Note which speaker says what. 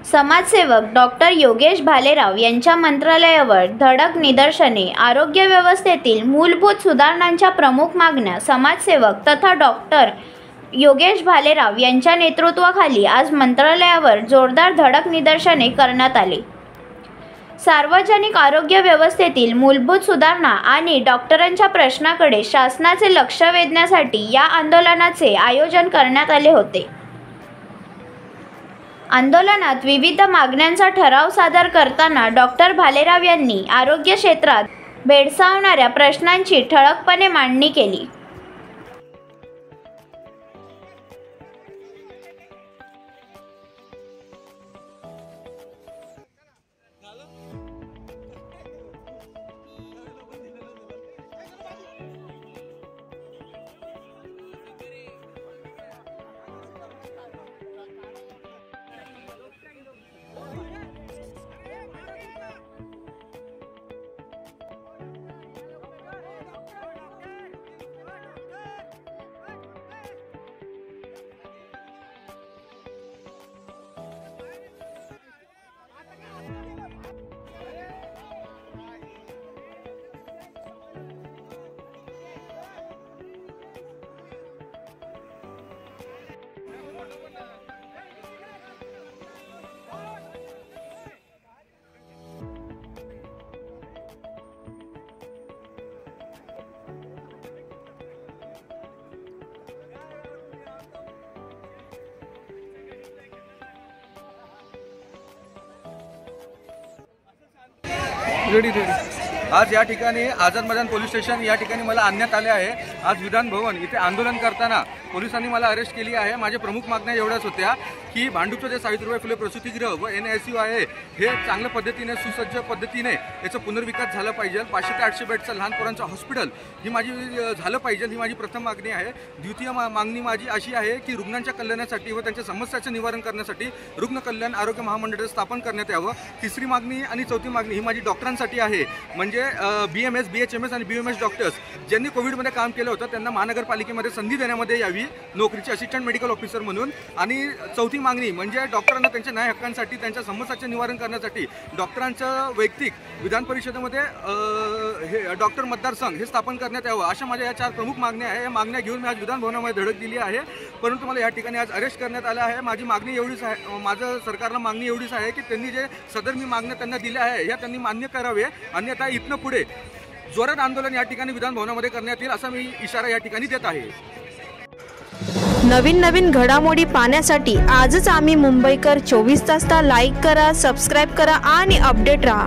Speaker 1: समाजसेवक डॉक्टर योगेश भालेराव यांच्या मंत्रालयावर धडक निदर्शने. आरोग्य व्यवस्थेतील मूलभूत सुधारणांच्या प्रमुख मागण्या. समाजसेवक तथा डॉक्टर योगेश भालेराव यांच्या नेतृत्वाखाली आज मंत्रालयावर जोरदार धडक निदर्शने करण्यात आली. सार्वजनिक आरोग्य व्यवस्थेतील मूलभूत सुधारणा आणि डॉक्टरांच्या प्रश्नाकडे शासनाचे लक्ष वेधण्यासाठी या आंदोलनाचे आयोजन करण्यात आले होते. आंदोलनात विविध मागण्यांचा ठराव सादर करताना डॉक्टर भालेराव यांनी आरोग्य क्षेत्रात भेडसावणाऱ्या प्रश्नांची ठळकपणे मांडणी केली.
Speaker 2: आज या ठिकाणी आझाद मैदान पोलीस स्टेशन या ठिकाणी मला आणण्यात आले आहे. आज विधान भवन इथे आंदोलन करताना पोलिसांनी मला अरेस्ट केली आहे. माझ्या प्रमुख मागण्या एवढ्याच होत्या की भांडूपचं जे सावित्रीबाई फुले प्रसूतिगृह व NICU आहे हे चांगल्या पद्धतीने सुसज्ज पद्धतीने याचा पुनर्विकास झाला पाहिजे. 500 ते 800 बेडचं लहान पोरांचं हॉस्पिटल ही माझी झालं पाहिजे, ही माझी प्रथम मागणी आहे. द्वितीय मागणी माझी अशी आहे की रुग्णांच्या कल्याणासाठी व त्यांच्या समस्याचं निवारण करण्यासाठी रुग्ण कल्याण आरोग्य महामंडळ स्थापन करण्यात यावं. तिसरी मागणी आणि चौथी मागणी ही माझी डॉक्टरांसाठी आहे. म्हणजे BMS, BHMS आणि BMS डॉक्टर्स ज्यांनी कोविडमध्ये काम केलं होतं त्यांना महानगरपालिकेमध्ये संधी देण्यामध्ये यावी नोकरीची असिस्टंट मेडिकल ऑफिसर म्हणून. आणि चौथी मागणी म्हणजे डॉक्टरांना त्यांच्या न्याय हक्कांसाठी त्यांच्या समस्याचे निवारण करण्यासाठी डॉक्टरांचं वैयक्तिक विधान परिषदेमध्ये हे डॉक्टर मतदारसंघ हे स्थापन करण्यात यावं. अशा माझ्या या 4 प्रमुख मागण्या आहे. या मागण्या घेऊन मी आज विधान भवनामध्ये धडक दिली आहे. परंतु मला या ठिकाणी आज अरेस्ट करण्यात आलं आहे. माझी मागणी एवढीच आहे, माझं सरकारला मागणी एवढीच आहे की त्यांनी जे सदर मी मागण्या त्यांना दिल्या आहे या त्यांनी मान्य करावे. अन्यथा इथनं पुढे जोरात आंदोलन या ठिकाणी विधान भवनामध्ये करण्यात येईल असा मी इशारा या ठिकाणी देत आहे.
Speaker 3: नवीन घडामोडी पाहण्यासाठी आजच आम्ही मुंबईकर 24 तासला लाईक करा, सबस्क्राईब करा आणि अपडेट रहा.